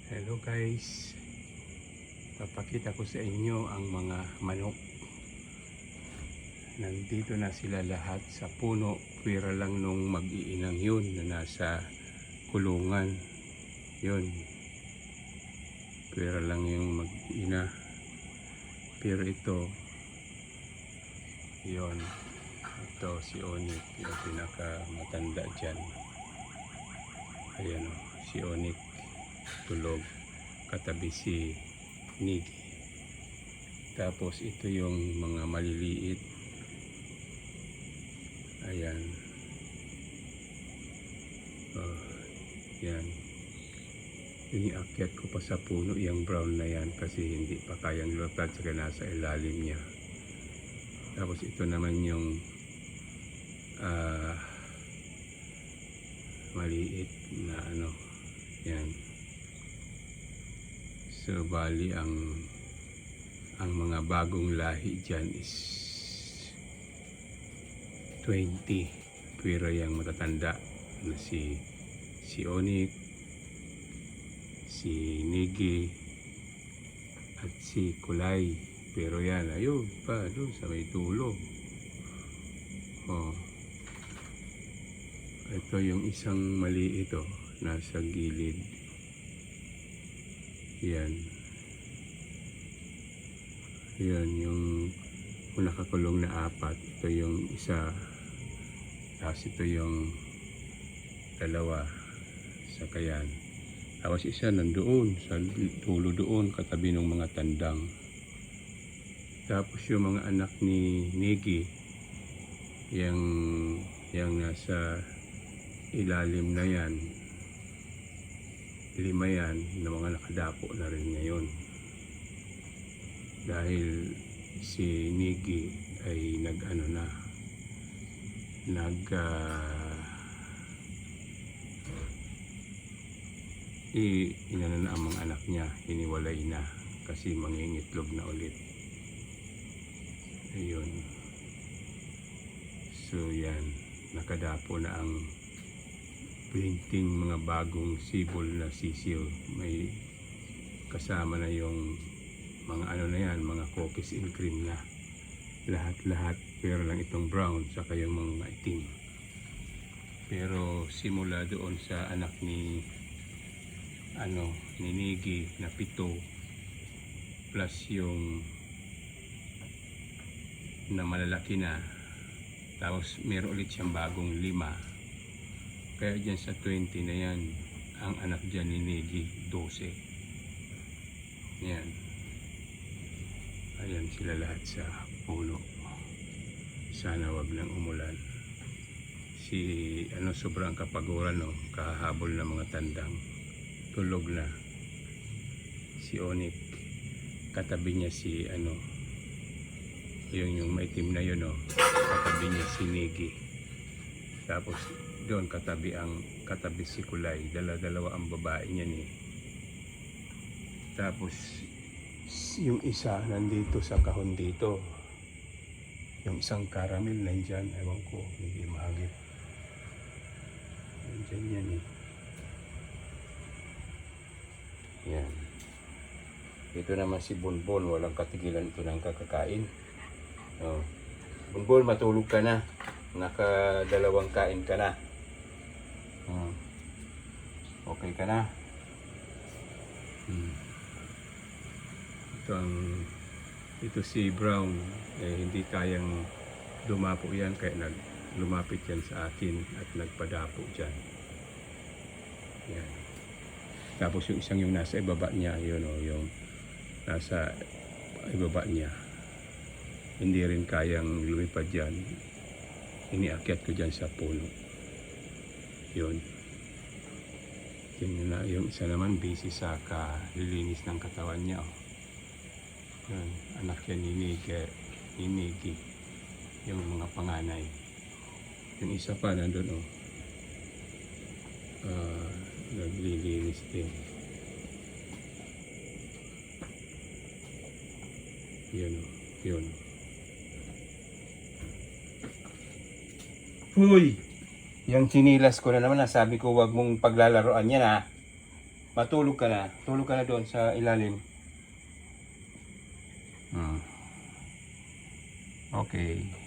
Hello guys, papakita ko sa inyo ang mga manok. Nandito na sila lahat sa puno, pwera lang nung mag-iinang yun na nasa kulungan. Yun, pwera lang yung mag-iina. Pero ito, yun, ito si Onik, yung pinakamatanda dyan. Ayan o, si Onik tulog, katabi si Nigi. Tapos ito yung mga maliliit, ayan, yan, iniakyat ko pa sa puno yung brown na yan kasi hindi pa kayang lutad saka nasa ilalim niya. Tapos ito naman yung maliit na ano, yan. So bali ang mga bagong lahi dyan is 20, pero yung matatanda na si Onik, si Nigi at si Kulay. Pero yan, ayun pa doon sa may tulo. Ito yung isang maliit nasa gilid. Yan yung nakakulong na apat. Ito yung isa, tapos ito yung dalawa sa kayan, tapos isa nandoon sa tulo doon katabi ng mga tandang. Tapos yung mga anak ni Nigi, yung nasa ilalim na yan, 5 yan na mga nakadapo na rin ngayon. Dahil si Nigi ay inano na ang mga anak niya, hiniwalay na kasi mangingitlog na ulit. Ayun. So yan, nakadapo na ang 20 mga bagong sibol na sisiw. May kasama na yung mga ano na yan, mga cookies and cream na. Lahat-lahat, pero lang itong brown, saka yung mga itim. Pero simula doon sa anak ni Nigi na 7, plus yung na malalaki na, tapos meron ulit siyang bagong 5. Kaya dyan sa 20 na yan, ang anak dyan ni Nigi, 12. Yan. Ayan sila lahat sa puno. Sana wag lang umulan. Sobrang kapaguran, kahabol na mga tandang. Tulog na. Si Onik, katabi niya si yung maitim na yun, katabi niya si Nigi. Tapos doon katabi si Kulay, dalawa ang babae niya ni. Tapos yung isa nandito sa kahon dito, yung isang caramel nandyan, ewan ko, hindi mahagip, nandyan yan yan. Ito naman si Bonbon, walang katigilan ito ng kakakain. Bonbon, matulog ka na, nakadalawang kain ka na. Okay ka na? Ito si Brown, hindi kayang dumapo yan, kaya lumapit yan sa akin at nagpadapo dyan. Yan. Tapos yung isang yung nasa ibaba niya, yung nasa ibaba niya, hindi rin kayang lumipad dyan. Iniakyat ko dyan sa puno. Yun. Yung isa naman busy sa kalilinis ng katawan niya. Yun, anak yan ni Nigi, yung mga panganay. Yung isa pa nandun, naglilinis din. Yun. Hoy! Yung chinilas ko na naman, sabi ko wag mong paglalaroan yan, ha. Matulog ka na. Tulog ka na doon sa ilalim. Okay.